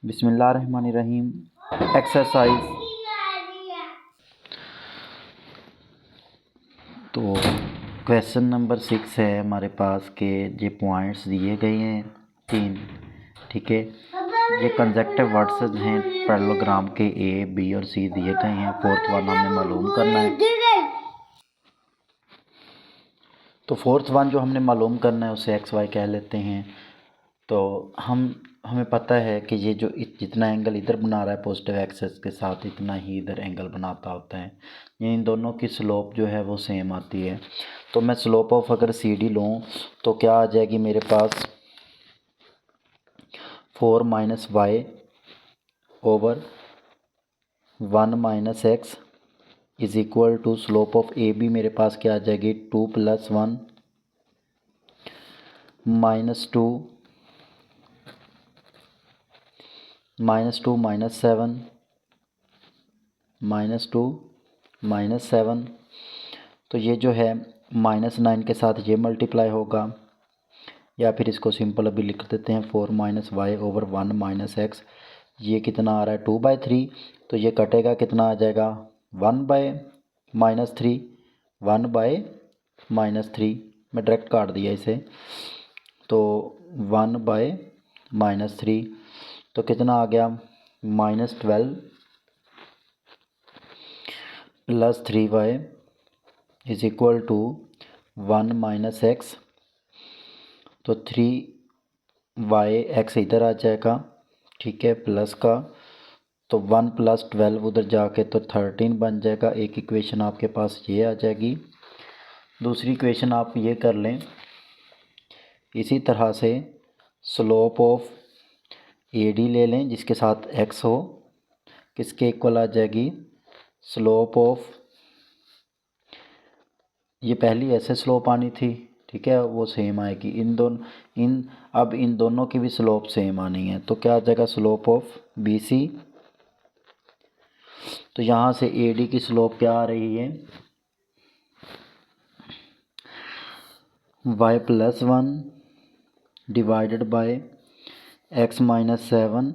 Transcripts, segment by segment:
बिस्मिल्लाहिर्रहमानिर्रहीम। एक्सरसाइज तो question number 6 है हमारे पास के ये पॉइंट्स दिए गए हैं 3, ठीक है। ये कंजक्टिव वर्ड्स हैं पैरेललोग्राम के ए, बी और सी दिए गए हैं। फोर्थ वन हमने मालूम करना है। तो फोर्थ वन जो हमने मालूम करना है उसे एक्स वाई कह लेते हैं। तो हमें पता है कि ये जो जितना एंगल इधर बना रहा है पॉजिटिव एक्सिस के साथ, इतना ही इधर एंगल बनाता होता है। इन दोनों की स्लोप जो है वो सेम आती है। तो मैं स्लोप ऑफ अगर सी डी लूँ तो क्या आ जाएगी मेरे पास 4 minus y over 1 minus x is equal to slope of A B मेरे पास क्या आ जाएगी 2 plus 1 minus 2 minus 2 minus 7 minus 2 minus 7। तो ये जो है -9 के साथ ये मल्टीप्लाई होगा, या फिर इसको सिंपल अभी लिख देते हैं 4 minus y over 1 minus x. ये कितना आ रहा है 2/3। तो ये कटेगा, कितना आ जाएगा 1/-3 1/-3। मैं डायरेक्ट काट दिया इसे, तो 1/-3। तो कितना आ गया -12 plus 3y is equal to 1 minus x. तो 3y एक्स इधर आ जाएगा, ठीक है, प्लस का। तो 1 प्लस 12 उधर जाके तो 13 बन जाएगा। एक इक्वेशन आपके पास ये आ जाएगी। दूसरी इक्वेशन आप ये कर लें, इसी तरह से स्लोप ऑफ ए डी ले लें जिसके साथ एक्स हो, किसके इक्वल आ जाएगी स्लोप ऑफ, ये पहली ऐसे स्लोप आनी थी, ठीक है, वो सेम आएगी। अब इन दोनों की भी स्लोप सेम आनी है। तो क्या आ जाएगा स्लोप ऑफ बी सी। तो यहाँ से ए डी की स्लोप क्या आ रही है y plus 1 divided by x minus 7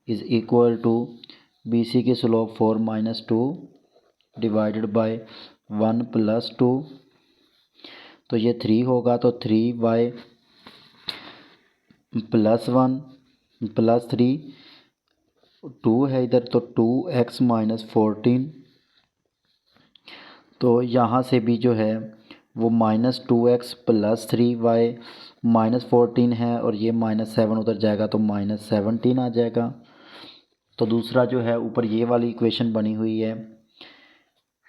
is equal to B C की slope 4 minus 2 divided by 1 plus 2। तो ये 3 होगा, तो 3y प्लस 1 प्लस 3 2 है इधर, तो 2x माइनस 14। तो यहाँ से भी जो है वो -2x प्लस 3y माइनस 14 है, और ये -7 उधर जाएगा तो -17 आ जाएगा। तो दूसरा जो है ऊपर ये वाली इक्वेशन बनी हुई है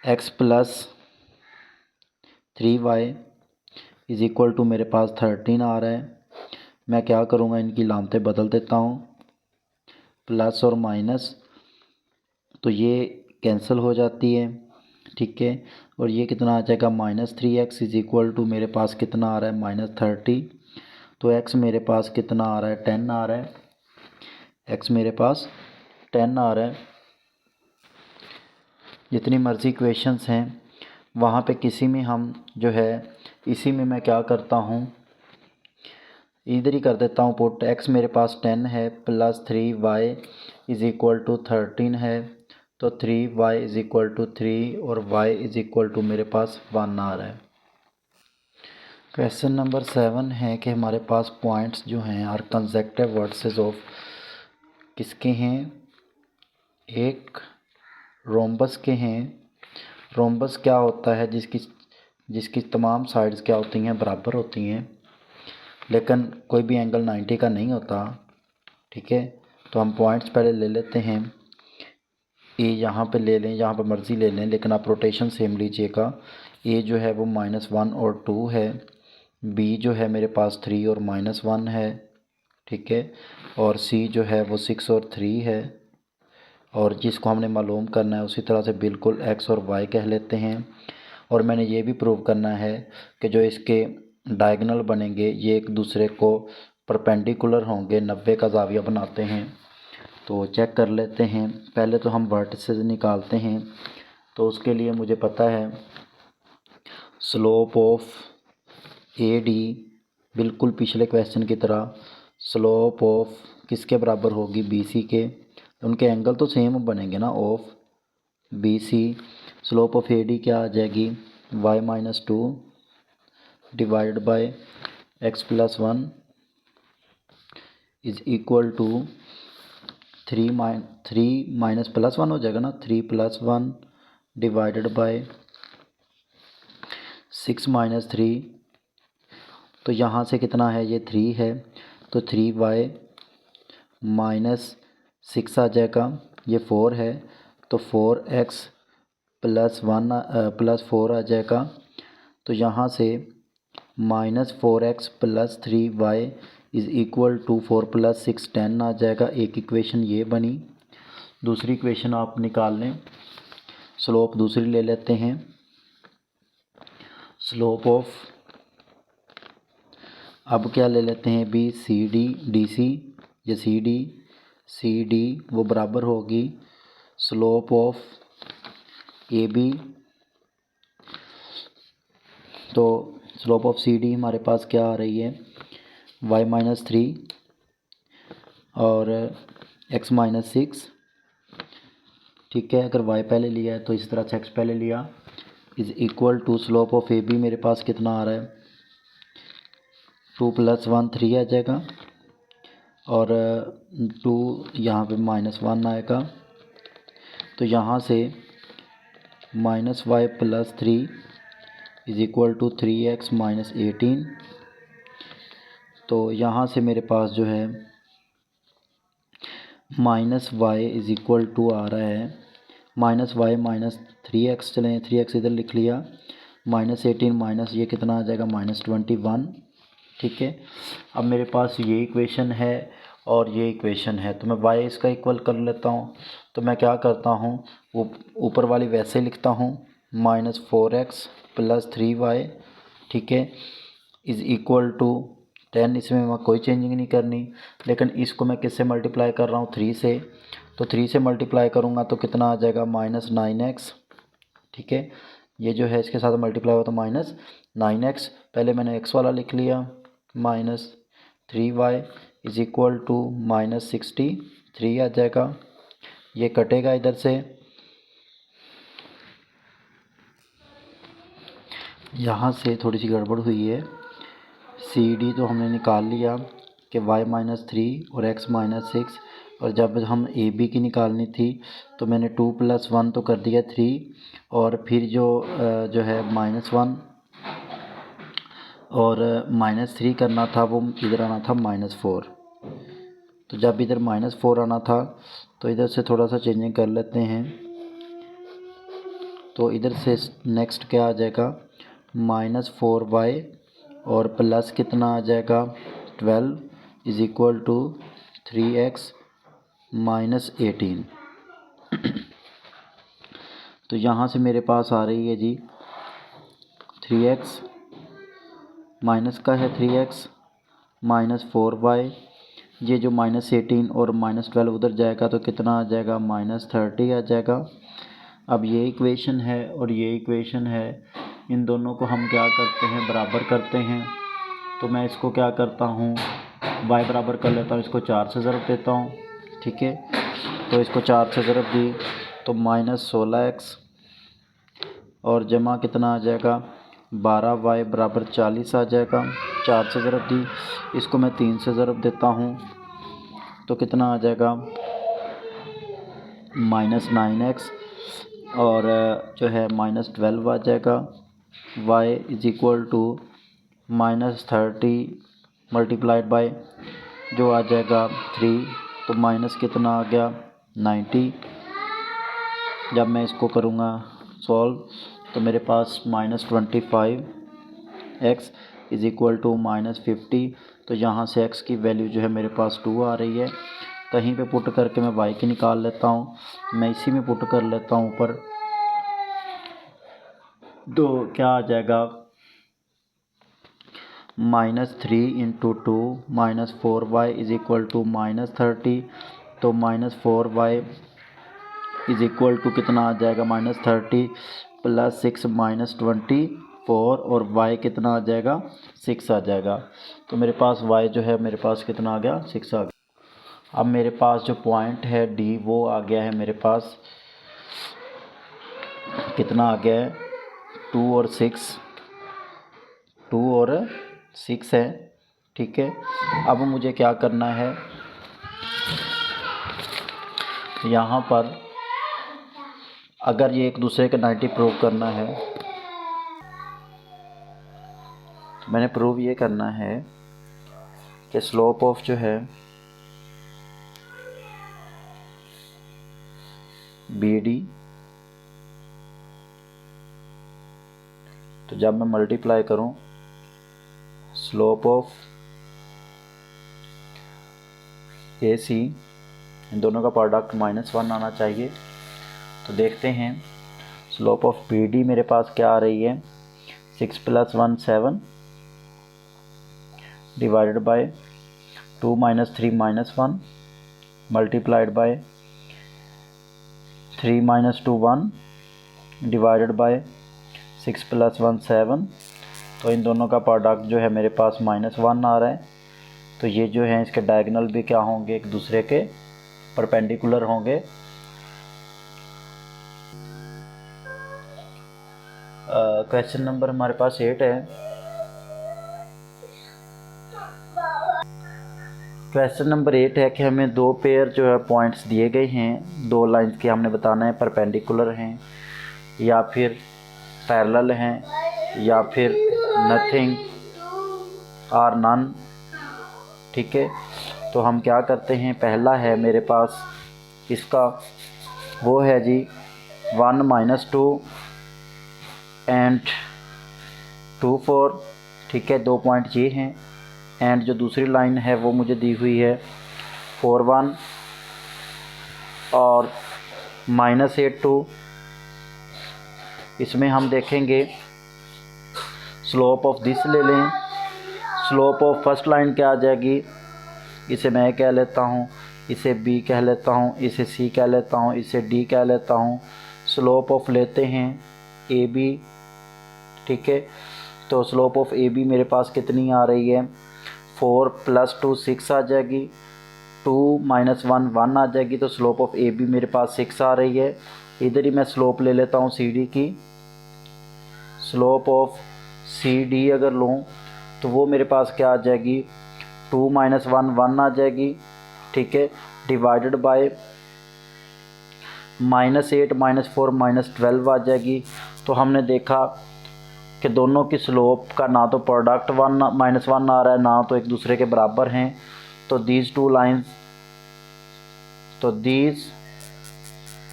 x plus 3y is equal to मेरे पास 13 आ रहा है। मैं क्या करूँगा, इनकी लामतें बदल देता हूँ, प्लस और माइनस, तो ये कैंसिल हो जाती है, ठीक है। और ये कितना आ जाएगा -3x इज़ इक्वल टू मेरे पास कितना आ रहा है -30। तो x मेरे पास कितना आ रहा है 10 आ रहा है, x मेरे पास 10 आ रहा है। जितनी मर्ज़ी इक्वेशंस हैं वहाँ पे किसी में हम जो है, इसी में मैं क्या करता हूँ, इधर ही कर देता हूँ पुट। x मेरे पास 10 है plus 3y is equal to 13 है, तो 3y इज़ इक्वल टू 3 और y इज़ इक्वल टू मेरे पास 1 आ रहा है। क्वेश्चन नंबर 7 है कि हमारे पास पॉइंट्स जो हैं आर कंसेक्टिव वर्सेस ऑफ किसके हैं, एक रोम्बस के हैं। रोम्बस क्या होता है, जिसकी तमाम साइड्स क्या होती हैं बराबर होती हैं, लेकिन कोई भी एंगल 90 का नहीं होता, ठीक है। तो हम पॉइंट्स पहले ले लेते हैं। ए यहाँ पे ले लें, यहाँ पे मर्ज़ी ले लें, लेकिन आप रोटेशन सेम लीजिएगा। ए जो है वो -1 और 2 है, बी जो है मेरे पास 3 और -1 है, ठीक है, और सी जो है वो 6 और 3 है। और जिसको हमने मालूम करना है उसी तरह से बिल्कुल एक्स और वाई कह लेते हैं। और मैंने ये भी प्रूव करना है कि जो इसके डायगोनल बनेंगे ये एक दूसरे को परपेंडिकुलर होंगे, 90 का ज़ाविया बनाते हैं। तो चेक कर लेते हैं। पहले तो हम वर्टिसेस निकालते हैं। तो उसके लिए मुझे पता है स्लोप ऑफ ए डी, बिल्कुल पिछले क्वेश्चन की तरह स्लोप ऑफ किसके बराबर होगी, BC के। उनके एंगल तो सेम बनेंगे ना, of BC। Slope of AD क्या आ जाएगी, y-2 divide by x+1 is equal to 3 minus plus 1 हो जाएगा ना, 3+1 डिवाइडेड बाय 6 - 3। तो यहाँ से कितना है, ये 3 है, तो 3y - 6 आ जाएगा। ये 4 है तो 4x + 4 आ जाएगा। तो यहाँ से -4x + 3y is equal to 4 + 6 10 आ जाएगा। एक इक्वेशन ये बनी। दूसरी इक्वेशन आप निकाल लें, स्लोप दूसरी ले लेते हैं। स्लोप ऑफ, अब क्या ले लेते हैं, BCD DC, ये CD वो बराबर होगी स्लोप ऑफ AB। तो स्लोप ऑफ CD हमारे पास क्या आ रही है, y-3 और x-6। ठीक है, अगर y पहले लिया है तो इस तरह से x पहले लिया, is equal to slope of AB मेरे पास कितना आ रहा है, 2 + 1 3 आ जाएगा, और 2 यहाँ पे -1 आएगा। तो यहाँ से -y + 3 is equal to 3x - 18। तो यहाँ से मेरे पास जो है -y इज़ इक्वल टू आ रहा है -y - 3x, चलें 3x इधर लिख लिया, -18 माइनस ये कितना आ जाएगा, -21। ठीक है, अब मेरे पास ये इक्वेशन है और ये इक्वेशन है, तो मैं y इसका इक्वल कर लेता हूँ। तो मैं क्या करता हूँ, वो ऊपर वाली वैसे लिखता हूँ, -4x + 3y, ठीक है, इज़ इक्वल टू 10। इसमें मैं कोई चेंजिंग नहीं करनी, लेकिन इसको मैं किससे मल्टीप्लाई कर रहा हूँ, 3 से। तो 3 से मल्टीप्लाई करूँगा तो कितना आ जाएगा, -9x। ठीक है, ये जो है इसके साथ मल्टीप्लाई हुआ तो -9x, पहले मैंने x वाला लिख लिया, -3y इज़ इक्वल टू -63 आ जाएगा। ये कटेगा इधर से, यहाँ से थोड़ी सी गड़बड़ हुई है। CD तो हमने निकाल लिया कि y-3 और x-6, और जब हम AB की निकालनी थी तो मैंने 2 + 1 तो कर दिया 3, और फिर जो है -1 और -3 करना था, वो इधर आना था -4। तो जब इधर -4 आना था तो इधर से थोड़ा सा चेंजिंग कर लेते हैं। तो इधर से नेक्स्ट क्या आ जाएगा, -4y और प्लस कितना आ जाएगा, 12 इज़ इक्वल टू 3x - 18। तो यहाँ से मेरे पास आ रही है जी 3x, माइनस का है 3x -4y, ये जो -18 और -12 उधर जाएगा तो कितना आ जाएगा, -30 आ जाएगा। अब ये इक्वेशन है और ये इक्वेशन है, इन दोनों को हम क्या करते हैं, बराबर करते हैं। तो मैं इसको क्या करता हूँ, y बराबर कर लेता हूँ, इसको 4 से ज़रब देता हूँ। ठीक है, तो इसको 4 से ज़रब दी तो -16x और जमा कितना आ जाएगा, 12y बराबर 40 आ जाएगा। 4 से ज़रब दी, इसको मैं 3 से ज़रब देता हूँ तो कितना आ जाएगा, -9x और जो है -12 आ जाएगा। y is equal to -30 multiplied by जो आ जाएगा 3, तो माइनस कितना आ गया, 90। जब मैं इसको करूँगा सॉल्व तो मेरे पास -25x इज़ इक्वल टू -50। तो यहाँ से x की वैल्यू जो है मेरे पास 2 आ रही है। कहीं पे पुट करके मैं y की निकाल लेता हूँ, मैं इसी में पुट कर लेता हूँ ऊपर। तो क्या आ जाएगा, -3 × 2 -4y इज़ इक्वल टू -30। तो -4y इज़ इक्वल टू कितना आ जाएगा, -30 + 6 -24, और y कितना आ जाएगा, 6 आ जाएगा। तो मेरे पास y जो है मेरे पास कितना आ गया, 6 आ गया। अब मेरे पास जो पॉइंट है डी वो आ गया है, मेरे पास कितना आ गया है 2 और 6 है। ठीक है, अब मुझे क्या करना है, यहाँ पर अगर ये एक दूसरे के 90 प्रूव करना है तो मैंने प्रूव ये करना है कि स्लोप ऑफ जो है बी डी, तो जब मैं मल्टीप्लाई करूं स्लोप ऑफ ए सी, इन दोनों का प्रोडक्ट -1 आना चाहिए। तो देखते हैं स्लोप ऑफ बी डी मेरे पास क्या आ रही है, 6 + 1 7 divided by 2 - 3 - 1 multiplied by 3 - 2 1 divided bye 6 + 1 7। तो इन दोनों का प्रोडक्ट जो है मेरे पास -1 आ रहा है। तो ये जो है इसके डायगोनल भी क्या होंगे, एक दूसरे के परपेंडिकुलर होंगे। क्वेश्चन नंबर हमारे पास 8 है। क्वेश्चन नंबर 8 है कि हमें 2 पेयर जो है पॉइंट्स दिए गए हैं, 2 लाइंस के हमने बताना है परपेंडिकुलर हैं या फिर पैरेलल हैं या फिर नथिंग और नन। ठीक है, तो हम क्या करते हैं, पहला है मेरे पास इसका वो है जी 1 - 2 एंड 2 4। ठीक है, 2 पॉइंट ये हैं एंड जो दूसरी लाइन है वो मुझे दी हुई है 4 1 और -8 2। इसमें हम देखेंगे स्लोप ऑफ दिस ले लें। स्लोप ऑफ फर्स्ट लाइन क्या आ जाएगी, इसे मैं कह लेता हूँ, इसे बी कह लेता हूँ, इसे सी कह लेता हूँ, इसे डी कह लेता हूँ। स्लोप ऑफ लेते हैं ए बी। ठीक है, तो स्लोप ऑफ ए बी मेरे पास कितनी आ रही है, 4 + 2 6 आ जाएगी, 2 - 1 1 आ जाएगी। तो स्लोप ऑफ ए बी मेरे पास 6 आ रही है। इधर ही मैं स्लोप ले लेता हूँ सी डी की। स्लोप ऑफ सी डी अगर लूँ तो वो मेरे पास क्या आ जाएगी, 2 - 1 1 आ जाएगी। ठीक है, डिवाइडेड बाय -8 -4 -12 आ जाएगी। तो हमने देखा कि दोनों की स्लोप का ना तो प्रोडक्ट 1 -1 आ रहा है, ना तो एक दूसरे के बराबर हैं। तो दीज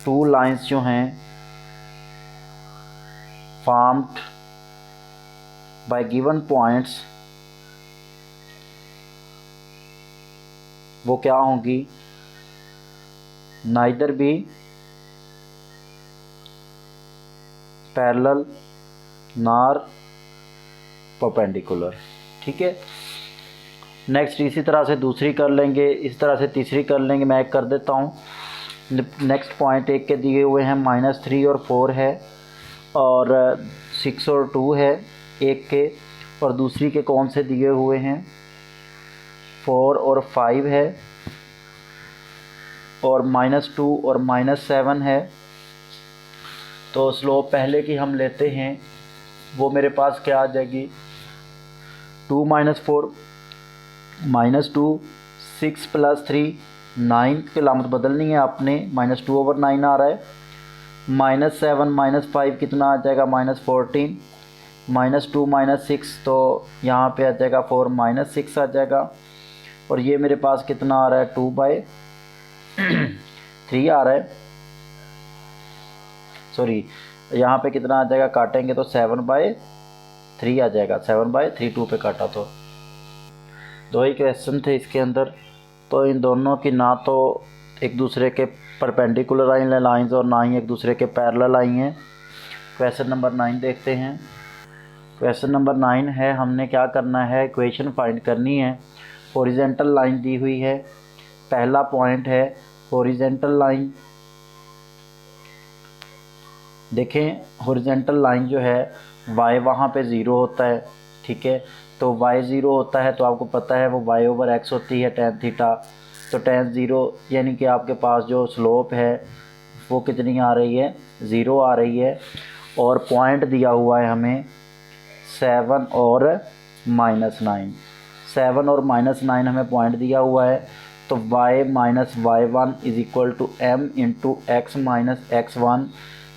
टू लाइंस जो हैं फॉर्म्ड बाय गिवन पॉइंट्स वो क्या होंगी, नाइदर बी पैरेलल नार परपेंडिकुलर। ठीक है, नेक्स्ट इसी तरह से दूसरी कर लेंगे, इस तरह से तीसरी कर लेंगे। मैं एक कर देता हूँ। नेक्स्ट पॉइंट एक के दिए हुए हैं -3 और 4 है और 6 और 2 है एक के, और दूसरी के कौन से दिए हुए हैं, 4 और 5 है और -2 और -7 है। तो स्लोप पहले की हम लेते हैं, वो मेरे पास क्या आ जाएगी, 2 - 4 -2 6 + 3 9 की लामत बदलनी है आपने, -2/9 आ रहा है। -7 -5 कितना आ जाएगा, -14 -2 -6, तो यहाँ पे आ जाएगा 4 -6 आ जाएगा। और ये मेरे पास कितना आ रहा है, 2/3 आ रहा है। सॉरी, यहाँ पे कितना आ जाएगा, काटेंगे तो 7/3 आ जाएगा, 7/3 2 पे काटा तो 2 ही क्वेश्चन थे इसके अंदर। तो इन दोनों की ना तो एक दूसरे के परपेंडिकुलर आई लाइंस और ना ही एक दूसरे के पैरेलल आई हैं। क्वेश्चन नंबर 9 देखते हैं। क्वेश्चन नंबर 9 है, हमने क्या करना है, इक्वेशन फाइंड करनी है। हॉरिजेंटल लाइन दी हुई है, पहला पॉइंट है हॉरिजेंटल लाइन। देखें हॉरिजेंटल लाइन जो है y वहाँ पे 0 होता है। ठीक है, तो y 0 होता है तो आपको पता है वो y/x होती है tan थीटा। तो tan 0 यानी कि आपके पास जो स्लोप है वो कितनी आ रही है, 0 आ रही है। और पॉइंट दिया हुआ है हमें 7 और -9, 7 और -9 हमें पॉइंट दिया हुआ है। तो y minus y1 is equal to m into x minus x1,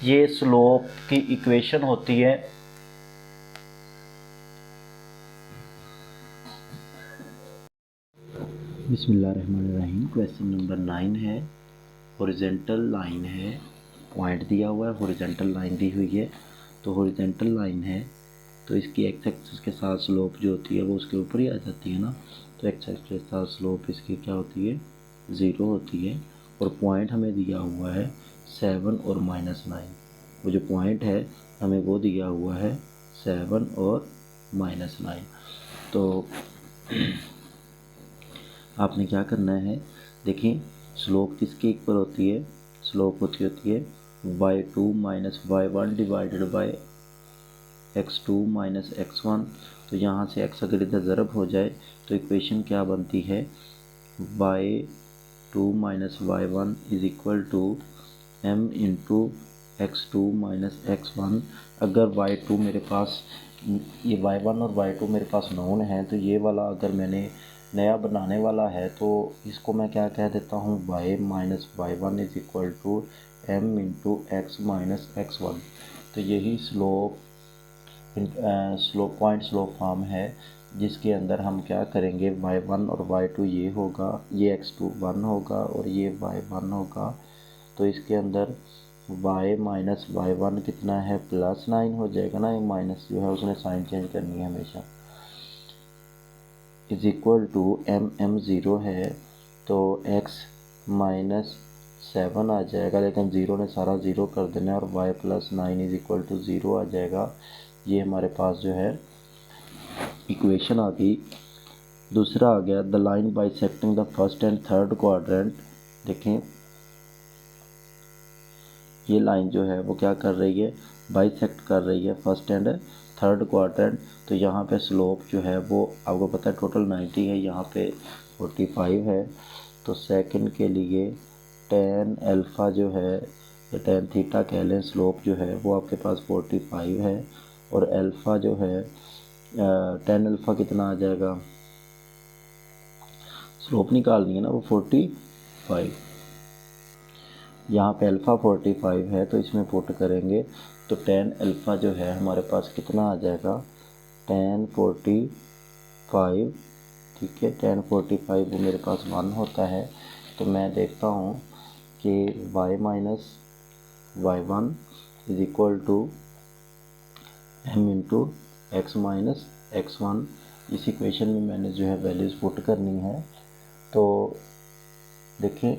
ये स्लोप की इक्वेशन होती है। बिस्मिल्लाहिर्रहमानिर्रहीम। क्वेश्चन नंबर 9 है, हॉरिजेंटल लाइन है, पॉइंट दिया हुआ है, हॉरिजेंटल लाइन दी हुई है। तो हॉरिजेंटल लाइन है तो इसकी एक्स एक्सिस के साथ स्लोप जो होती है वो उसके ऊपर ही आ जाती है ना। तो एक्स एक्सिस के साथ स्लोप इसकी क्या होती है, 0 होती है। और पॉइंट हमें दिया हुआ है 7 और -9, वो जो पॉइंट है हमें वो दिया हुआ है 7 और -9। तो आपने क्या करना है, देखिए स्लोप किसके इक्वल होती है, स्लोप होती है y2 minus y1 divided by x2 minus x1। तो यहाँ से x अगर इधर ज़रब हो जाए तो इक्वेशन क्या बनती है, y2 minus y1 is equal to m into x2 minus x1। अगर y2 मेरे पास, ये y1 और y2 मेरे पास नोन है, तो ये वाला अगर मैंने नया बनाने वाला है तो इसको मैं क्या कह देता हूँ, y minus y1 is equal to m into x minus x1। तो यही स्लोप पॉइंट स्लोप फॉर्म है, जिसके अंदर हम क्या करेंगे, y1 और y2 ये होगा, ये x2 1 होगा और ये y1 होगा। तो इसके अंदर y माइनस y1 कितना है, +9 हो जाएगा ना, ये माइनस जो है उसने साइन चेंज करनी है हमेशा, इज इक्वल टू m 0 है तो x माइनस 7 आ जाएगा, लेकिन 0 ने सारा 0 कर देना है और y plus 9 is equal to 0 आ जाएगा। ये हमारे पास जो है इक्वेशन आ गई। दूसरा आ गया, the line bisecting the first and third quadrant. देखें ये लाइन जो है वो क्या कर रही है, बाइसेक्ट कर रही है फर्स्ट एंड थर्ड क्वाड्रेंट। तो यहाँ पे स्लोप जो है वो आपको पता है टोटल 90 है, यहाँ पे 45 है। तो सेकंड के लिए tan अल्फ़ा जो है, या tan थीटा कह लें, स्लोप जो है वो आपके पास 45 है। और अल्फ़ा जो है tan अल्फ़ा कितना आ जाएगा, स्लोप निकालनी है ना, वो 45, यहाँ पे अल्फ़ा 45 है तो इसमें पुट करेंगे तो tan अल्फ़ा जो है हमारे पास कितना आ जाएगा, tan 45, ठीक है, tan 45 वो मेरे पास 1 होता है। तो मैं देखता हूँ कि y minus y1 is equal to m into x minus x1। इस इक्वेशन में मैंने जो है वैल्यूज़ पुट करनी है। तो देखिए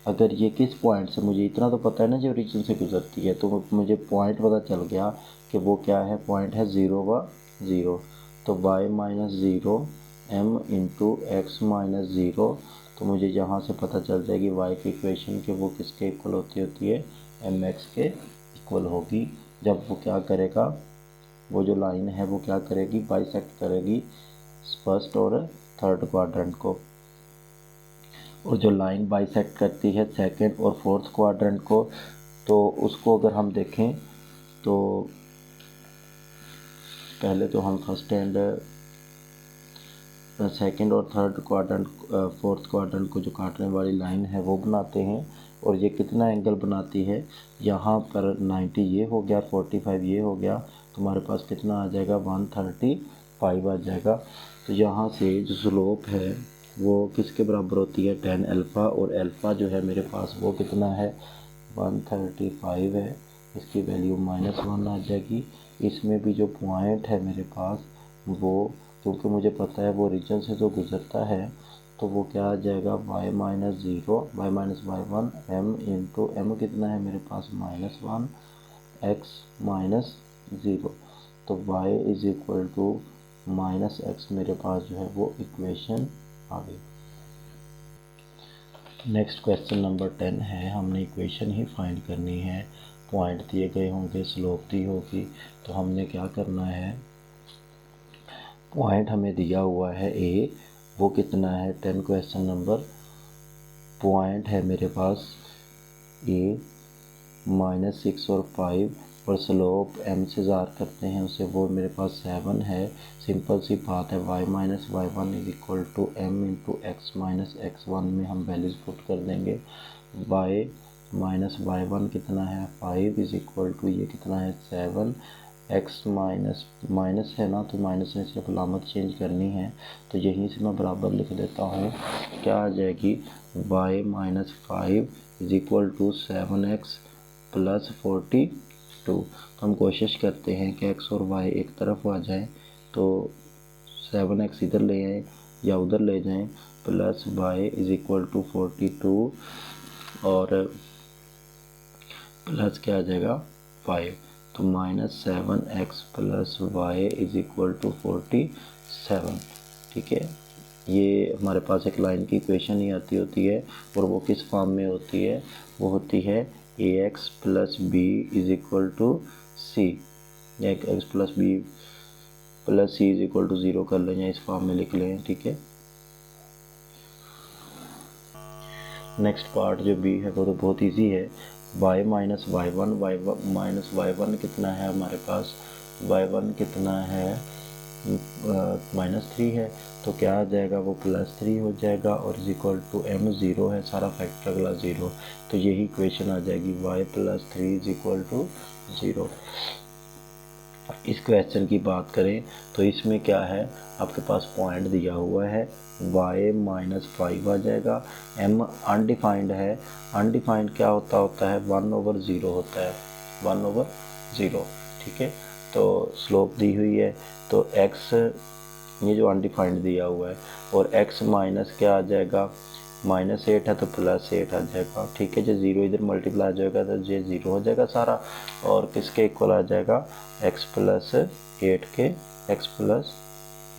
अगर ये किस पॉइंट से, मुझे इतना तो पता है ना जो रीजन से गुजरती है, तो मुझे पॉइंट पता चल गया कि वो क्या है, पॉइंट है 0 व 0। तो y minus 0 m into x minus 0। तो मुझे यहाँ से पता चल जाएगी y की इक्वेशन कि वो किसके इक्वल होती है, mx के इक्वल होगी। जब वो क्या करेगा, वो जो लाइन है वो क्या करेगी, बाइसेक्ट करेगी फर्स्ट और थर्ड क्वाड्रेंट को। और जो लाइन बाइसेक्ट करती है सेकंड और फोर्थ क्वाड्रेंट को, तो उसको अगर हम देखें तो पहले तो हम फर्स्ट एंड सेकंड और थर्ड क्वाड्रेंट, फोर्थ क्वाड्रेंट को जो काटने वाली लाइन है वो बनाते हैं। और ये कितना एंगल बनाती है, यहाँ पर 90 ये हो गया, 45 ये हो गया, तो हमारे पास कितना आ जाएगा, 135 आ जाएगा। तो यहाँ से जो स्लोप है वो किसके बराबर होती है, tan अल्फ़ा, और अल्फ़ा जो है मेरे पास वो कितना है, 135 है, इसकी वैल्यू -1 आ जाएगी। इसमें भी जो पॉइंट है मेरे पास वो, क्योंकि मुझे पता है वो रीजन से जो गुजरता है, तो वो क्या आ जाएगा, y minus 0, y minus y1 m into m कितना है मेरे पास -1 x माइनस 0। तो y is equal to -x मेरे पास जो है वो इक्वेशन आ गई। नेक्स्ट क्वेश्चन नंबर 10 है, हमने इक्वेशन ही फाइंड करनी है, पॉइंट दिए गए होंगे, स्लोप दी होगी। तो हमने क्या करना है, पॉइंट हमें दिया हुआ है a, वो कितना है 10, क्वेश्चन नंबर पॉइंट है मेरे पास ए -6 और 5 और स्लोप m से ज़ाहिर करते हैं उसे, वो मेरे पास 7 है। सिंपल सी बात है, y minus Y one is equal to m into x minus x one में हम वैल्यूज़ पुट कर देंगे। y माइनस वाई वन कितना है 5 इज इक्वल टू ये कितना है 7, x माइनस माइनस है ना तो माइनस में सिर्फ अलामत चेंज करनी है, तो यहीं से मैं बराबर लिख देता हूँ। क्या आ जाएगी y minus 5 is equal to 7x plus 42। तो हम कोशिश करते हैं कि x और y एक तरफ आ जाए, तो 7x इधर ले आए या उधर ले जाएं, plus y is equal to 42 और प्लस क्या आ जाएगा 5, तो -7x plus y is equal to 47। ठीक है, ये हमारे पास एक लाइन की इक्वेशन ही आती होती है, और वो किस फॉर्म में होती है, वो होती है ax plus B is equal to C, या X plus B plus C is equal to 0 कर लें या इस फॉर्म में लिख लें। ठीक है, नेक्स्ट पार्ट जो बी है वो तो बहुत इजी है। y minus Y one, y minus Y one कितना है हमारे पास, y1 कितना है -3 है, तो क्या आ जाएगा वो +3 हो जाएगा, और इज इक्वल टू m 0 है, सारा फैक्टर अगला 0, तो यही इक्वेशन आ जाएगी y + 3 इज इक्वल टू 0। इस क्वेश्चन की बात करें तो इसमें क्या है, आपके पास पॉइंट दिया हुआ है, y माइनस 5 आ जाएगा, m अनडिफाइंड है, अनडिफाइंड क्या होता है 1/0 होता है, 1/0। ठीक है, तो स्लोप दी हुई है, तो x ये जो अनडिफाइंड दिया हुआ है, और x माइनस क्या आ जाएगा -8 है तो +8 आ जाएगा। ठीक है, जो 0 इधर मल्टीप्लाई हो जाएगा तो ये 0 हो जाएगा सारा, और किसके इक्वल आ जाएगा x +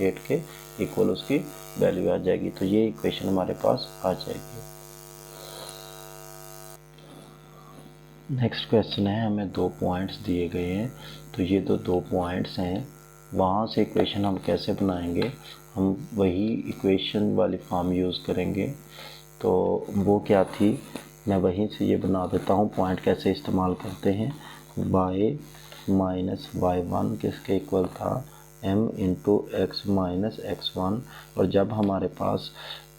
8 के इक्वल उसकी वैल्यू आ जाएगी, तो ये इक्वेशन हमारे पास आ जाएगी। नेक्स्ट क्वेश्चन है, हमें 2 पॉइंट्स दिए गए हैं, तो ये दो पॉइंट्स हैं, वहाँ से इक्वेशन हम कैसे बनाएंगे, हम वही इक्वेशन वाली फॉर्म यूज़ करेंगे। तो वो क्या थी, मैं वहीं से ये बना देता हूँ, पॉइंट कैसे इस्तेमाल करते हैं। y माइनस वाई वन किसके इक्वल था m into x minus x1, और जब हमारे पास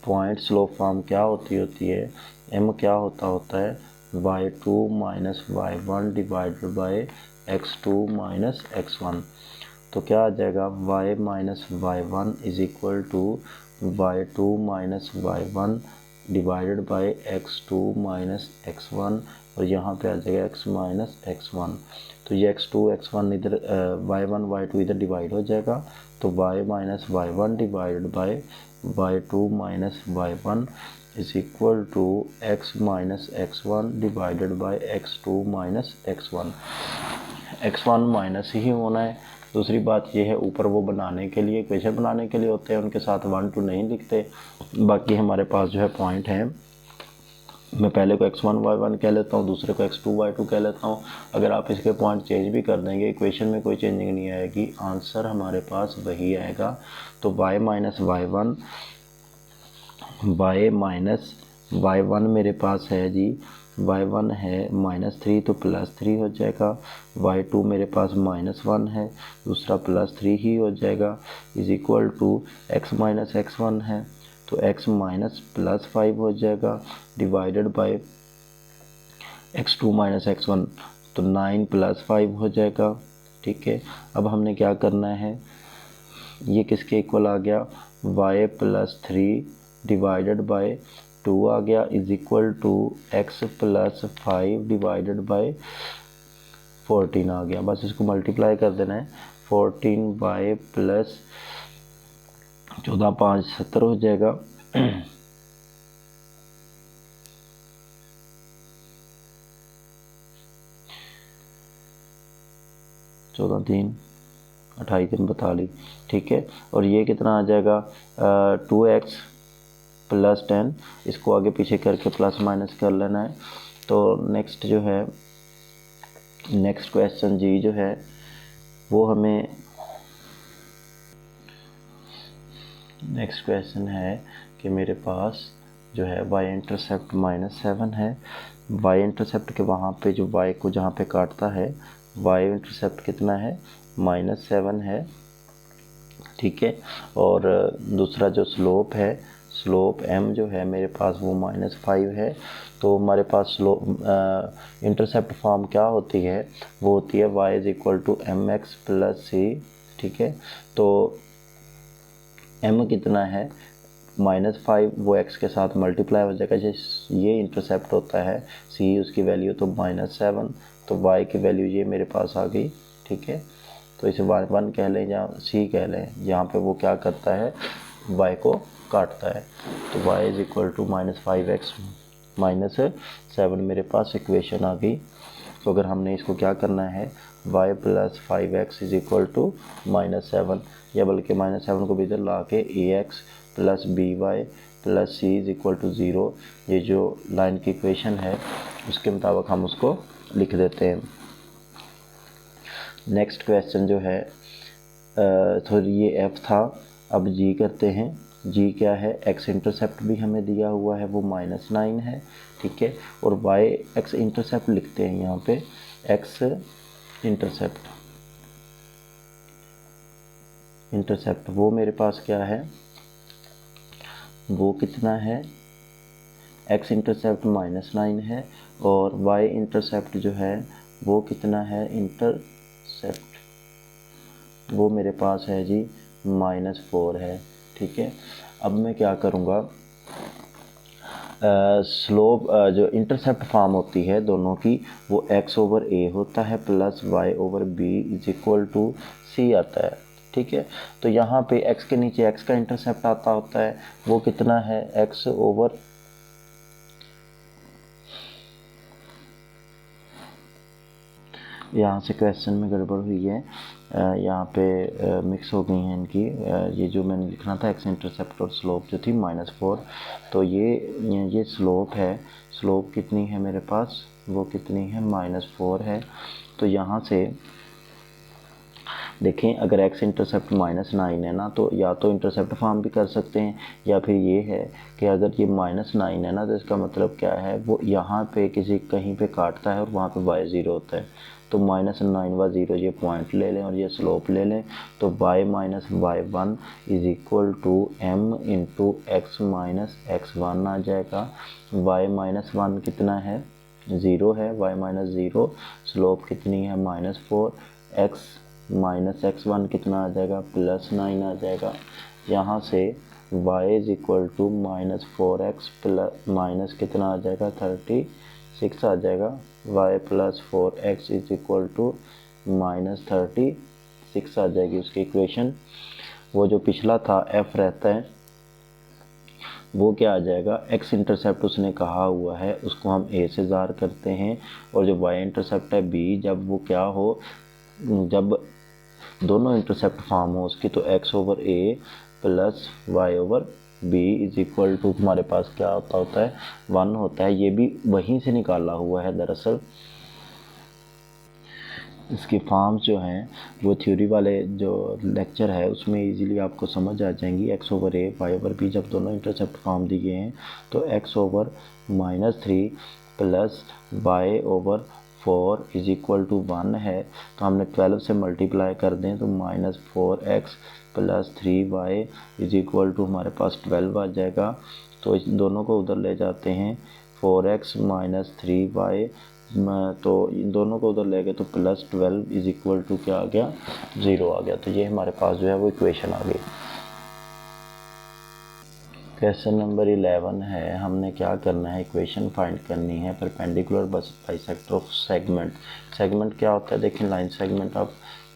पॉइंट स्लोप फॉर्म क्या होती है, m क्या होता है y2 minus Y one divided by x2 minus x1, तो क्या आ जाएगा y minus Y one is equal to y2 minus Y one divided by x2 minus x1, और यहाँ पे आ जाएगा x माइनस x1, तो ये x2 x1 इधर y1 y2 इधर डिवाइड हो जाएगा, तो y minus Y one divided by y2 minus Y one is equal to x minus x1 divided by x2 minus x1। x1 minus ही होना है। दूसरी बात यह है, ऊपर वो बनाने के लिए इक्वेशन बनाने के लिए होते हैं, उनके साथ 1 2 नहीं लिखते। बाकी हमारे पास जो है पॉइंट है, मैं पहले को x1 y1 कह लेता हूँ, दूसरे को x2 y2 कह लेता हूँ। अगर आप इसके पॉइंट चेंज भी कर देंगे, इक्वेशन में कोई चेंजिंग नहीं आएगी, आंसर हमारे पास वही आएगा। तो y minus Y one, y minus Y one मेरे पास है जी, y1 है -3 तो +3 हो जाएगा, y2 मेरे पास -1 है, दूसरा +3 ही हो जाएगा, is equal to x minus x1 है, तो x माइनस +5 हो जाएगा, divided by x2 minus x1, तो 9 + 5 हो जाएगा। ठीक है, अब हमने क्या करना है, ये किसके इक्वल आ गया y + 3 डिवाइडेड बाय 2 आ गया, is equal to x + 5 divided by 14 आ गया। बस इसको मल्टीप्लाई कर देना है, 14y प्लस 14 5 70 हो जाएगा। 14 3 28 3 42। ठीक है, और ये कितना आ जाएगा 2x + 10, इसको आगे पीछे करके प्लस माइनस कर लेना है। तो नेक्स्ट जो है, नेक्स्ट क्वेश्चन जी जो है वो हमें, नेक्स्ट क्वेश्चन है कि मेरे पास जो है y इंटरसेप्ट -7 है। y इंटरसेप्ट के वहाँ पे जो y को जहाँ पे काटता है y इंटरसेप्ट कितना है, -7 है, ठीक है। और दूसरा जो स्लोप है, स्लोप m जो है मेरे पास वो -5 है। तो हमारे पास स्लोप इंटरसेप्ट फॉर्म क्या होती है, वो होती है y = mx + c, ठीक है। तो m कितना है, -5, वो x के साथ मल्टीप्लाई हो जाएगा, जैसे ये इंटरसेप्ट होता है c, उसकी वैल्यू तो -7, तो y की वैल्यू ये मेरे पास आ गई, ठीक है। तो इसे y1 कह लें या c कह लें, यहाँ पे वो क्या करता है, y को काटता है। तो y = -5x -7 मेरे पास इक्वेशन आ गई। तो अगर हमने इसको क्या करना है, y + 5x = -7, या बल्कि -7 को भी इधर ला के ax + by + c = 0, ये जो लाइन की इक्वेशन है उसके मुताबिक हम उसको लिख देते हैं। नेक्स्ट क्वेश्चन जो है, तो ये f था, अब g करते हैं। g क्या है, x इंटरसेप्ट भी हमें दिया हुआ है, वो -9 है, ठीक है। और y x इंटरसेप्ट लिखते हैं यहाँ पे, x इंटरसेप्ट वो मेरे पास क्या है, वो कितना है, x इंटरसेप्ट -9 है, और y इंटरसेप्ट जो है वो कितना है, इंटरसेप्ट वो मेरे पास है जी -4 है, ठीक है। अब मैं क्या करूँगा, स्लोप जो इंटरसेप्ट फॉर्म होती है दोनों की, वो x/a होता है + y/b = c आता है, ठीक है। तो यहाँ पे x के नीचे x का इंटरसेप्ट आता होता है, वो कितना है, x/, यहाँ से क्वेश्चन में गड़बड़ हुई है, यहाँ पे मिक्स हो गई हैं इनकी, ये जो मैंने लिखना था x इंटरसेप्ट और स्लोप जो थी -4, तो ये स्लोप है, स्लोप कितनी है मेरे पास, वो कितनी है, -4 है। तो यहाँ से देखें, अगर x इंटरसेप्ट -9 है ना, तो या तो इंटरसेप्ट फॉर्म भी कर सकते हैं, या फिर ये है कि अगर ये -9 है ना, तो इसका मतलब क्या है, वो यहाँ पे कहीं पे काटता है और वहाँ पे y 0 होता है। तो -9 व 0 ये पॉइंट ले लें और ये स्लोप ले लें, तो y - y1 = m × x - x1 आ जाएगा। y - 1 कितना है, 0 है, y - 0, स्लोप कितनी है, -4, x - x1 कितना आ जाएगा, +9 आ जाएगा। यहाँ से y = -4x माइनस कितना आ जाएगा, 36 आ जाएगा। y + 4x = -36 आ जाएगी उसकी इक्वेशन। वो जो पिछला था f रहता है, वो क्या आ जाएगा, x इंटरसेप्ट उसने कहा हुआ है, उसको हम a से ज़ाहिर करते हैं, और जो y इंटरसेप्ट है b, जब वो क्या हो, जब दोनों इंटरसेप्ट फॉर्म हो उसकी, तो x/a + y/b = हमारे पास क्या होता है, 1 होता है। ये भी वहीं से निकाला हुआ है दरअसल, इसकी फॉर्म्स जो हैं वो थ्योरी वाले जो लेक्चर है उसमें इजीली आपको समझ आ जाएंगी। x/a y/b जब दोनों इंटरसेप्ट फॉर्म दिए हैं, तो x/-3 + y/4 = 1 है, तो हमने 12 से मल्टीप्लाई कर दें तो -4x + 3y = हमारे पास 12 आ जाएगा। तो इस दोनों को उधर ले जाते हैं, 4x - 3y, तो इन दोनों को उधर ले गए तो +12 = क्या आ गया, 0 आ गया। तो ये हमारे पास जो है वो इक्वेशन आ गई। क्वेश्चन नंबर 11 है, हमने क्या करना है, इक्वेशन फाइंड करनी है perpendicular bisector of segment. Segment क्या होता है, देखिए लाइन सेगमेंट आप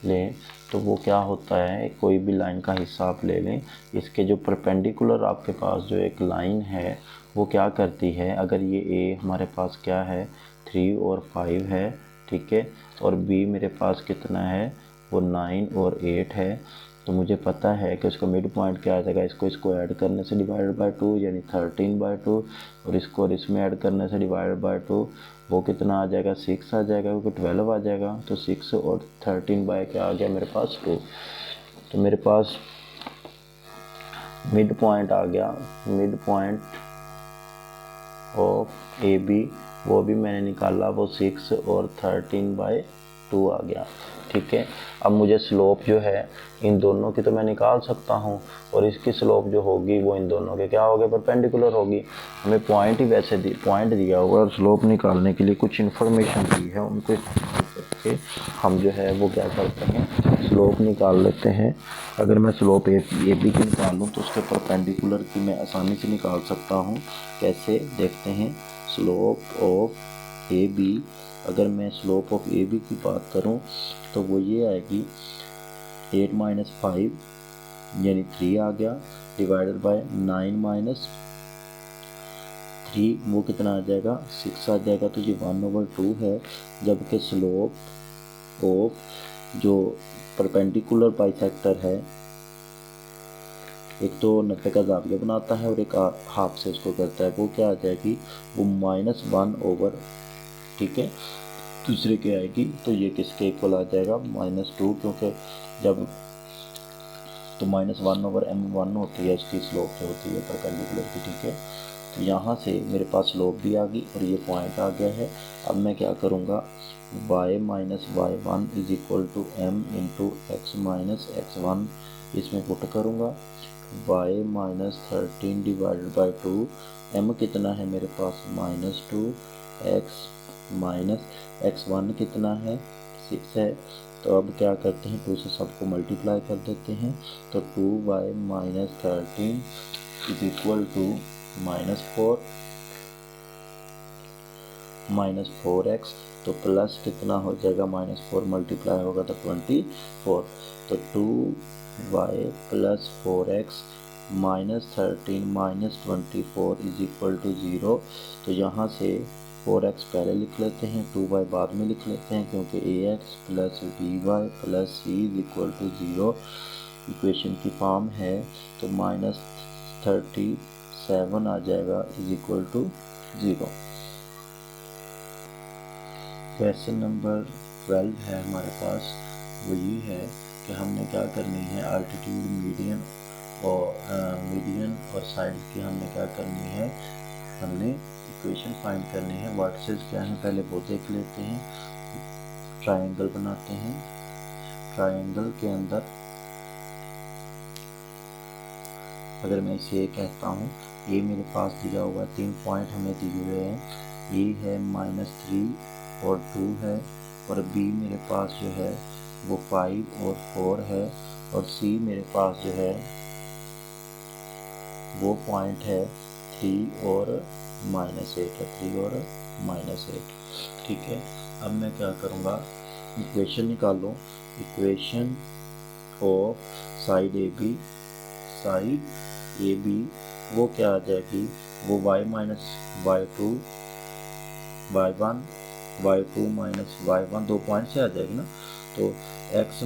लें तो वो क्या होता है, कोई भी लाइन का हिस्सा आप ले लें, इसके जो परपेंडिकुलर आपके पास जो एक लाइन है वो क्या करती है, अगर ये a हमारे पास क्या है, 3 और 5 है, ठीक है, और b मेरे पास कितना है, वो 9 और 8 है, तो मुझे पता है कि उसका मिड पॉइंट क्या आ जाएगा, इसको ऐड करने से /2 यानी 13/2, और इसको और इसमें ऐड करने से /2, वो कितना आ जाएगा, 6 आ जाएगा, क्योंकि 12 आ जाएगा। तो 6 और 13 क्या आ गया मेरे पास, 2। तो मेरे पास मिड पॉइंट आ गया, midpoint of A B, वो भी मैंने निकाला, वो 6 और 13/2 आ गया। ठीक है, अब मुझे स्लोप जो है इन दोनों की तो मैं निकाल सकता हूँ, और इसकी स्लोप जो होगी वो इन दोनों के क्या होगी, परपेंडिकुलर होगी। हमें पॉइंट ही वैसे पॉइंट दिया हुआ और स्लोप निकालने के लिए कुछ इन्फॉर्मेशन दी है, उनको करके हम जो है वो क्या करते हैं, स्लोप निकाल लेते हैं। अगर मैं स्लोप ए बी की निकालूँ तो उसके परपेंडिकुलर की मैं आसानी से निकाल सकता हूँ। कैसे, देखते हैं। स्लोप ऑफ ए बी, अगर मैं स्लोप ऑफ ए बी की बात करूं तो वो ये आएगी 8 - 5 यानी 3 आ गया, डिवाइडेड बाय 9 - 3, वो कितना आ जाएगा, 6 आ जाएगा। तो ये 1/2 है। जबकि स्लोप ऑफ जो परपेंडिकुलर बाइसेक्टर है, एक तो 90 का ज़ाविया बनाता है और एक हाफ से उसको करता है, वो क्या आ जाएगी, वो -1/, ठीक है, दूसरे के आएगी। तो ये किसके इक्वल आ जाएगा, -2, क्योंकि जब तो -1/m1 होती है उसकी स्लोप जो होती है परपेंडिकुलर की। ठीक है, तो यहाँ से मेरे पास स्लोप भी आ गई और ये पॉइंट आ गया है। अब मैं क्या करूँगा, y - y1 = m × x - x1 इसमें पुट करूँगा। y - 13/2, m कितना है मेरे पास, -2, x - x1 कितना है, 6 है। तो अब क्या करते हैं, 2 से सबको मल्टीप्लाई कर देते हैं। तो 2y - 13 = -4x, तो प्लस कितना हो जाएगा, -4 मल्टीप्लाई होगा तो 24। तो 2y + 4x - 13 - 24 = 0। तो यहाँ से 4x पहले लिख लेते हैं, 2y बाद में लिख लेते हैं, क्योंकि ax + by + c = 0 इक्वेशन की फॉर्म है। तो -37 आ जाएगा = 0। क्वेश्चन नंबर 12 है हमारे पास, वो ये है कि हमने क्या करनी है, अल्टीट्यूड, मीडियन और साइड की हमने क्या करनी है, हमने इक्वेशन फाइंड करनी है। वर्टिसेस क्या है पहले वो देख लेते हैं। ट्रायंगल बनाते हैं, ट्रायंगल के अंदर अगर मैं इसे कहता हूँ, ये मेरे पास दिया हुआ 3 पॉइंट हमें दिए हुए हैं, ए है -3 और 2 है, और बी मेरे पास जो है वो 5 और 4 है, और सी मेरे पास जो है वो पॉइंट है 3 और -8 है, 3 और -8। ठीक है, अब मैं क्या करूँगा, इक्वेशन निकालो। Equation of side A B वो क्या आ जाएगी, वो y - y2 y1 y2 - y1 2 point से आ जाएगी ना। तो x -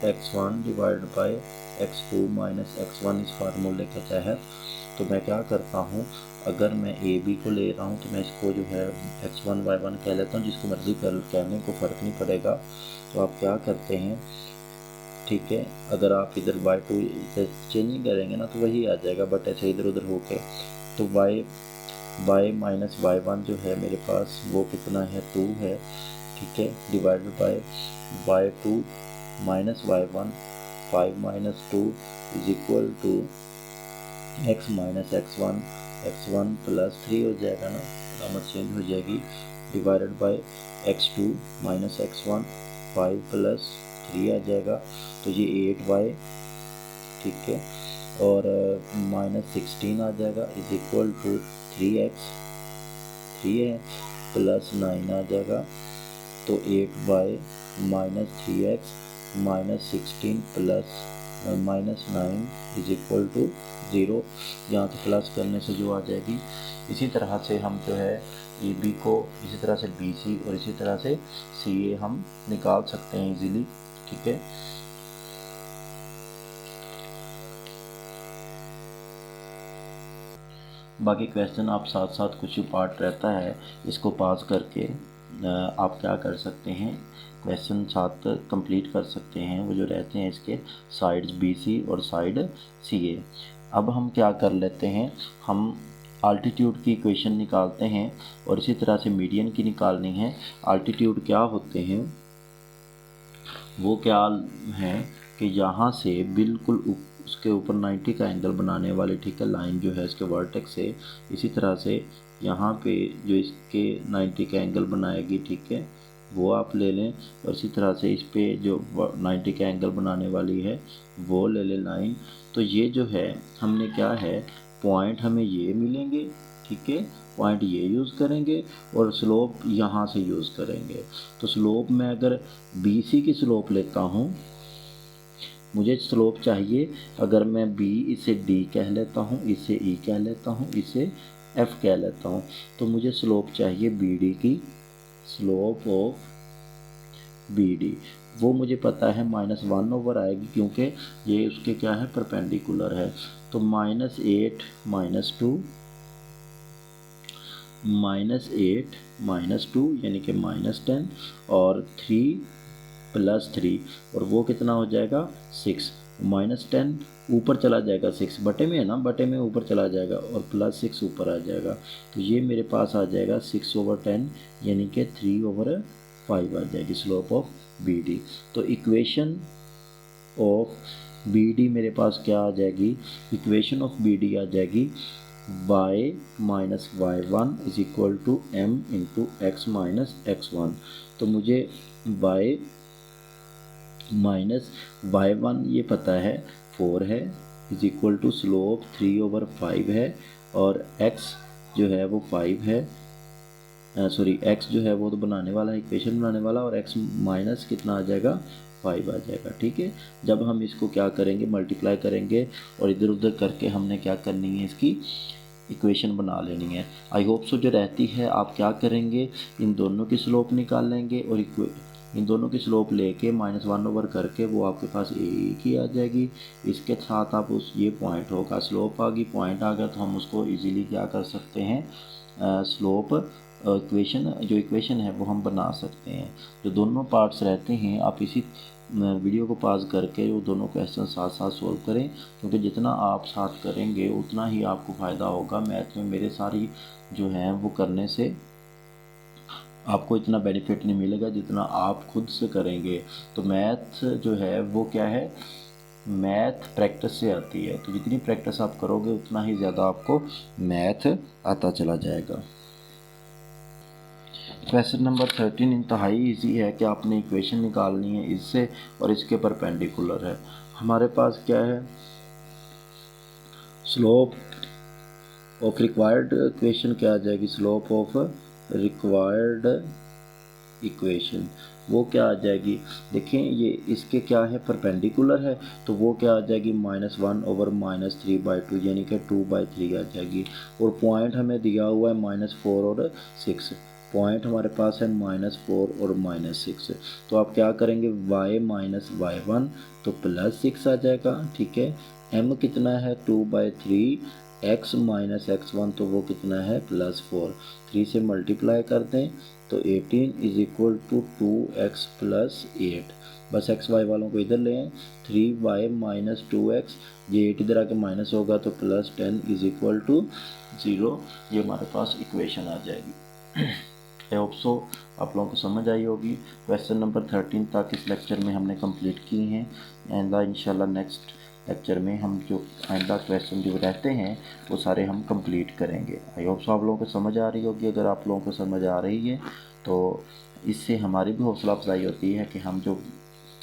x1 divided by x2 - x1 इस फार्मूले के तहत। तो मैं क्या करता हूँ, अगर मैं ए बी को ले रहा हूँ तो मैं इसको जो है x1 y1 कह लेता हूँ, जिसको मर्जी कहने को फ़र्क नहीं पड़ेगा। तो आप क्या करते हैं, ठीक है, अगर आप इधर y2 इसे चेंजिंग करेंगे ना तो वही आ जाएगा, बट ऐसे इधर उधर होके। तो y - y1 जो है मेरे पास वो कितना है, 2 है। ठीक है, divided by y2 - y1 5 - 2 = x - x1 + 3 हो जाएगा ना, नंबर चेंज हो जाएगी, डिवाइडेड बाय x2 - x1 5 + 3 आ जाएगा। तो ये 8y, ठीक है, और -16 आ जाएगा = 3x, 3 है, + 9 आ जाएगा। तो 8y - 3x - 16 + -9 = 0। यहाँ से प्लस करने से जो आ जाएगी। इसी तरह से हम जो है ए बी को, इसी तरह से बी सी और इसी तरह से सी ए हम निकाल सकते हैं इजीली। ठीक है, बाकी क्वेश्चन आप साथ साथ कुछ पार्ट रहता है, इसको पास करके आप क्या कर सकते हैं, क्वेश्चन साथ कंप्लीट कर सकते हैं, वो जो रहते हैं इसके साइड्स बी सी और साइड सी ए। अब हम क्या कर लेते हैं, हम आल्टीट्यूड की इक्वेशन निकालते हैं और इसी तरह से मीडियन की निकालनी है। आल्टीट्यूड क्या होते हैं, वो क्या है कि यहाँ से बिल्कुल उसके ऊपर 90 का एंगल बनाने वाली, ठीक है, लाइन जो है इसके वर्टेक्स से, इसी तरह से यहाँ पे जो इसके 90 का एंगल बनाएगी, ठीक है, वो आप ले लें। और इसी तरह से इस पे जो 90 का एंगल बनाने वाली है वो ले लें लाइन। तो ये जो है हमने क्या है, पॉइंट हमें ये मिलेंगे, ठीक है, पॉइंट ये यूज़ करेंगे और स्लोप यहाँ से यूज़ करेंगे। तो स्लोप में अगर BC की स्लोप लेता हूँ, मुझे स्लोप चाहिए, अगर मैं B इसे D कह लेता हूँ, इसे E कह लेता हूँ, इसे F कह लेता हूँ, तो मुझे स्लोप चाहिए BD की, स्लोप ऑफ BD वो मुझे पता है -1 ओवर आएगी, क्योंकि ये उसके क्या है, परपेंडिकुलर है। तो -8 -2 -8 -2 यानी कि -10 और 3 + 3 और वो कितना हो जाएगा 6। -10 ऊपर चला जाएगा, 6 बटे में है ना, बटे में ऊपर चला जाएगा और +6 ऊपर आ जाएगा। तो ये मेरे पास आ जाएगा 6/10 यानी कि 3/5 आ जाएगी स्लोप ऑफ BD। तो इक्वेशन ऑफ BD मेरे पास क्या आ जाएगी, इक्वेशन ऑफ BD आ जाएगी y - y1 = m × x - x1। तो मुझे y - y1 ये पता है 4 है, = स्लोप 3/5 है और x जो है वो 5 है, सॉरी x जो है वो तो बनाने वाला है, इक्वेशन बनाने वाला, और x माइनस कितना आ जाएगा 5 आ जाएगा, ठीक है। जब हम इसको क्या करेंगे, मल्टीप्लाई करेंगे और इधर उधर करके हमने क्या करनी है, इसकी इक्वेशन बना लेनी है। आई होप सो जो रहती है आप क्या करेंगे, इन दोनों की स्लोप निकाल लेंगे और इन दोनों की स्लोप लेके -1 ओवर करके वो आपके पास एक ही आ जाएगी। इसके साथ आप उस ये पॉइंट होगा, स्लोप आ गई, पॉइंट आ गया, तो हम उसको इजीली क्या कर सकते हैं, स्लोप इक्वेशन जो इक्वेशन है वो हम बना सकते हैं। जो दोनों पार्ट्स रहते हैं आप इसी वीडियो को पॉज करके वो दोनों क्वेश्चन साथ साथ सोल्व करें, क्योंकि जितना आप साथ करेंगे उतना ही आपको फ़ायदा होगा। मैथ में मेरे सारी जो हैं वो करने से आपको इतना बेनिफिट नहीं मिलेगा जितना आप खुद से करेंगे। तो मैथ जो है वो क्या है, मैथ प्रैक्टिस से आती है, तो जितनी प्रैक्टिस आप करोगे उतना ही ज़्यादा आपको मैथ आता चला जाएगा। क्वेश्चन नंबर 13 इंतहाई इजी है कि आपने इक्वेशन निकालनी है इससे और इसके परपेंडिकुलर है। हमारे पास क्या है, स्लोप ऑफ रिक्वायर्ड इक्वेशन क्या आ जाएगी, स्लोप ऑफ रिक्वायर्ड इक्वेशन वो क्या आ जाएगी, देखें ये इसके क्या है, परपेंडिकुलर है, तो वो क्या आ जाएगी -1 ओवर -3/2 यानी कि 2/3 आ जाएगी। और पॉइंट हमें दिया हुआ है -4 और 6, पॉइंट हमारे पास है -4 और -6। तो आप क्या करेंगे, y - y1 तो +6 आ जाएगा, ठीक है। m कितना है 2/3, x - x1 तो वो कितना है +4, 3 से मल्टीप्लाई कर दें तो 18 = 2x + 8। बस x y वालों को इधर ले आएं, 3y - 2x, ये 8 इधर आके माइनस होगा तो +10 = 0। ये हमारे पास इक्वेशन आ जाएगी। आई होप सो आप लोगों को समझ आई होगी। क्वेश्चन नंबर 13 तक इस लेक्चर में हमने कंप्लीट की हैं। आइंदा इंशाल्लाह नेक्स्ट लेक्चर में हम जो आइंदा क्वेश्चन जो रहते हैं वो सारे हम कंप्लीट करेंगे। आई होप सो आप लोगों को समझ आ रही होगी। अगर आप लोगों को समझ आ रही है तो इससे हमारी भी हौसला अफजाई होती है कि हम जो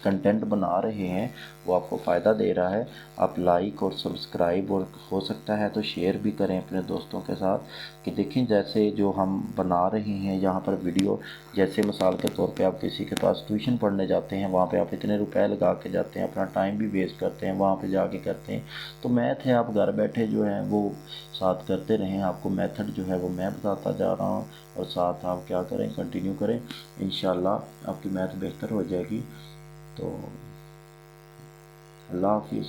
कंटेंट बना रहे हैं वो आपको फ़ायदा दे रहा है। आप लाइक और सब्सक्राइब और हो सकता है तो शेयर भी करें अपने दोस्तों के साथ कि देखें जैसे जो हम बना रहे हैं यहाँ पर वीडियो, जैसे मिसाल के तौर पे आप किसी के पास ट्यूशन पढ़ने जाते हैं, वहाँ पे आप इतने रुपए लगा के जाते हैं, अपना टाइम भी वेस्ट करते हैं, वहाँ पे जाके करते हैं। तो मैथ है, आप घर बैठे जो है वो साथ करते रहें। आपको मेथड जो है वो मैं बताता जा रहा हूँ और साथ आप क्या करें, कंटिन्यू करें। इंशाल्लाह आपकी मैथ बेहतर हो जाएगी। तो अल्लाह हाफिज़।